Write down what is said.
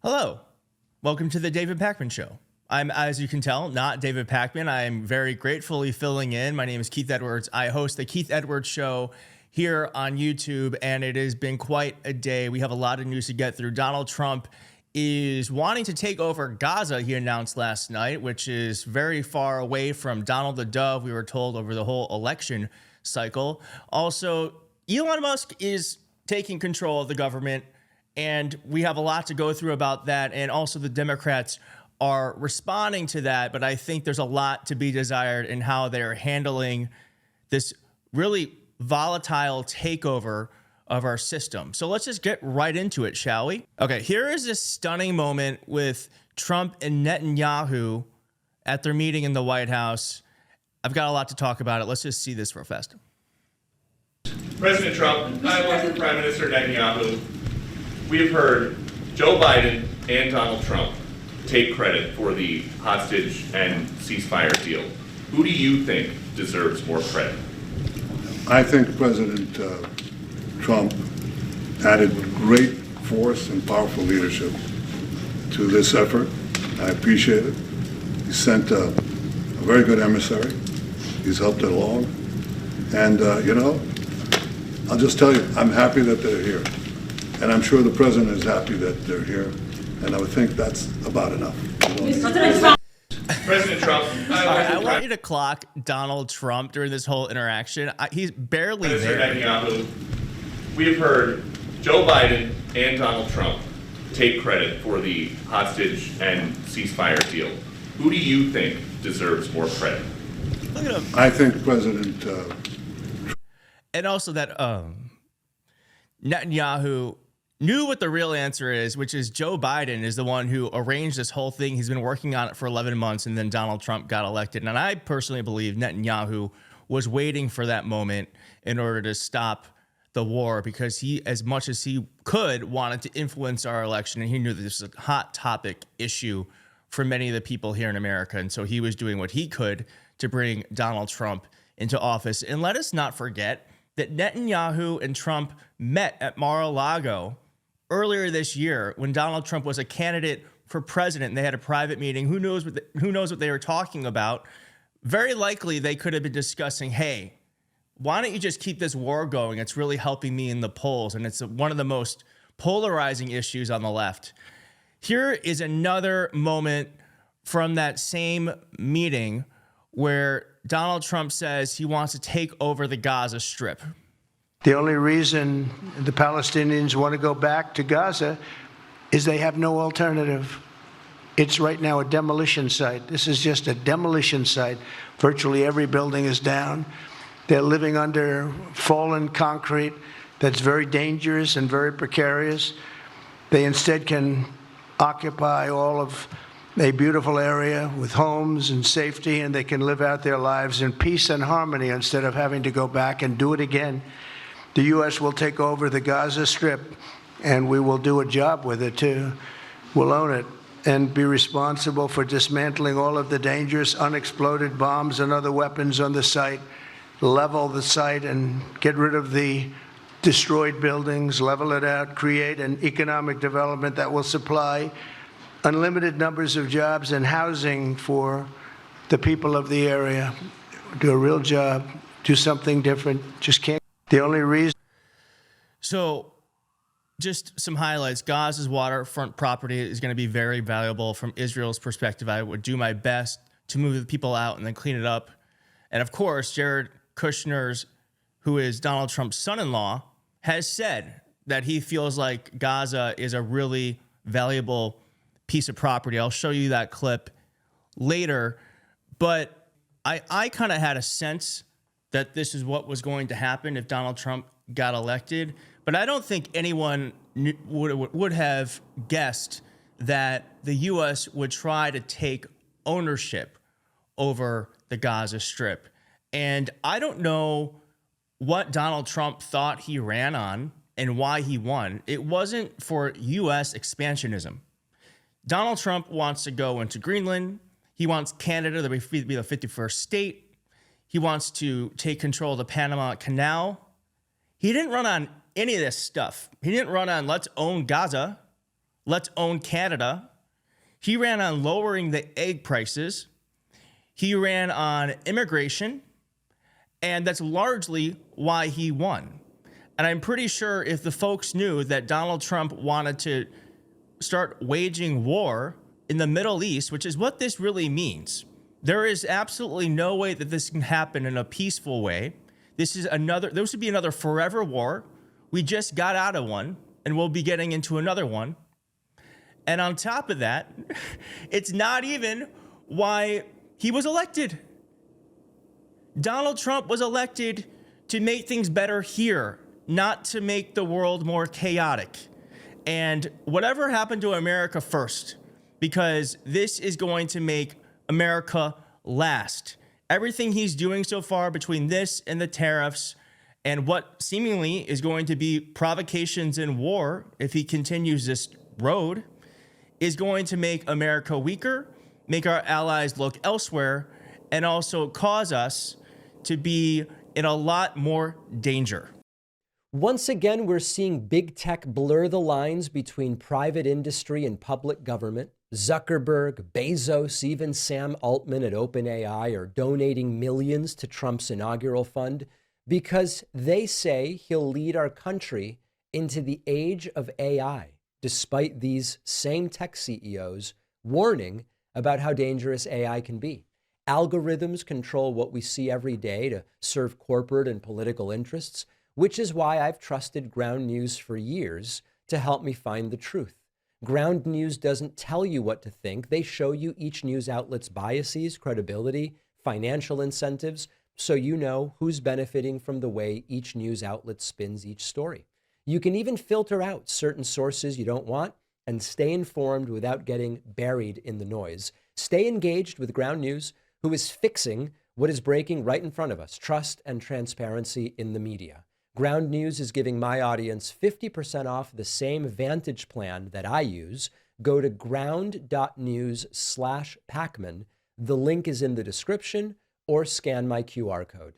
Hello, welcome to the David Pakman Show. I'm, as you can tell, not David Pakman. I'm very gratefully filling in. My name is Keith Edwards. I host the Keith Edwards Show here on YouTube, and it has been quite a day. We have a lot of news to get through. Donald Trump is wanting to take over Gaza, he announced last night, which is very far away from Donald the Dove, we were told, over the whole election cycle. Also, Elon Musk is taking control of the government, and we have a lot to go through about that. And also the Democrats are responding to that, but I think there's a lot to be desired in how they're handling this really volatile takeover of our system. So let's just get right into it, shall we? Okay, here is this stunning moment with Trump and Netanyahu at their meeting in the White House. I've got a lot to talk about it. Let's just see this real fast. President Trump, I want to Prime Minister Netanyahu. We have heard Joe Biden and Donald Trump take credit for the hostage and ceasefire deal. Who do you think deserves more credit? I think President Trump added great force and powerful leadership to this effort. I appreciate it. He sent a very good emissary. He's helped it along. And, I'll just tell you, I'm happy that they're here. And I'm sure the president is happy that they're here. And I would think that's about enough. President Trump, I want you to clock Donald Trump during this whole interaction. He's barely Minister there. Netanyahu, we have heard Joe Biden and Donald Trump take credit for the hostage and ceasefire deal. Who do you think deserves more credit? Look at him. I think President And also that Netanyahu knew what the real answer is, which is Joe Biden is the one who arranged this whole thing. He's been working on it for 11 months, and then Donald Trump got elected. And I personally believe Netanyahu was waiting for that moment in order to stop the war, because he, as much as he could, wanted to influence our election, and he knew that this was a hot topic issue for many of the people here in America. And so he was doing what he could to bring Donald Trump into office. And let us not forget that Netanyahu and Trump met at Mar-a-Lago earlier this year when Donald Trump was a candidate for president, and they had a private meeting. Who knows what they were talking about? Very likely they could have been discussing, hey, why don't you just keep this war going? It's really helping me in the polls, and it's one of the most polarizing issues on the left. Here is another moment from that same meeting where Donald Trump says he wants to take over the Gaza Strip. The only reason the Palestinians want to go back to Gaza is they have no alternative. It's right now a demolition site. This is just a demolition site. Virtually every building is down. They're living under fallen concrete that's very dangerous and very precarious. They instead can occupy all of a beautiful area with homes and safety, and they can live out their lives in peace and harmony instead of having to go back and do it again. The U.S. will take over the Gaza Strip, and we will do a job with it, too. We'll own it and be responsible for dismantling all of the dangerous unexploded bombs and other weapons on the site, level the site and get rid of the destroyed buildings, level it out, create an economic development that will supply unlimited numbers of jobs and housing for the people of the area. Do a real job, do something different. Just can't. The only reason. So just some highlights. Gaza's waterfront property is going to be very valuable from Israel's perspective. I would do my best to move the people out and then clean it up. And of course, Jared Kushner's, who is Donald Trump's son-in-law, has said that he feels like Gaza is a really valuable piece of property. I'll show you that clip later. But I kind of had a sense that this is what was going to happen if Donald Trump got elected. But I don't think anyone would have guessed that the U.S. would try to take ownership over the Gaza Strip. And I don't know what Donald Trump thought he ran on and why he won. It wasn't for U.S. expansionism. Donald Trump wants to go into Greenland. He wants Canada to be the 51st state. He wants to take control of the Panama Canal. He didn't run on any of this stuff. He didn't run on let's own Gaza. let's own Canada. He ran on lowering the egg prices. He ran on immigration. And that's largely why he won. And I'm pretty sure if the folks knew that Donald Trump wanted to start waging war in the Middle East, which is what this really means, there is absolutely no way that this can happen in a peaceful way. This would be another forever war. We just got out of one, and we'll be getting into another one. And on top of that, it's not even why he was elected. Donald Trump was elected to make things better here, not to make the world more chaotic. And whatever happened to America first, because this is going to make America last. Everything he's doing so far between this and the tariffs and what seemingly is going to be provocations and war, if he continues this road, is going to make America weaker, make our allies look elsewhere, and also cause us to be in a lot more danger. Once again, we're seeing big tech blur the lines between private industry and public government. Zuckerberg, Bezos, even Sam Altman at OpenAI are donating millions to Trump's inaugural fund because they say he'll lead our country into the age of AI, despite these same tech CEOs warning about how dangerous AI can be. Algorithms control what we see every day to serve corporate and political interests, which is why I've trusted Ground News for years to help me find the truth. Ground News doesn't tell you what to think. They show you each news outlet's biases, credibility, financial incentives, so you know who's benefiting from the way each news outlet spins each story. You can even filter out certain sources you don't want and stay informed without getting buried in the noise. Stay engaged with Ground News, who is fixing what is breaking right in front of us, trust and transparency in the media. Ground News is giving my audience 50% off the same Vantage plan that I use. Go to ground.news/Pacman. The link is in the description, or scan my QR code.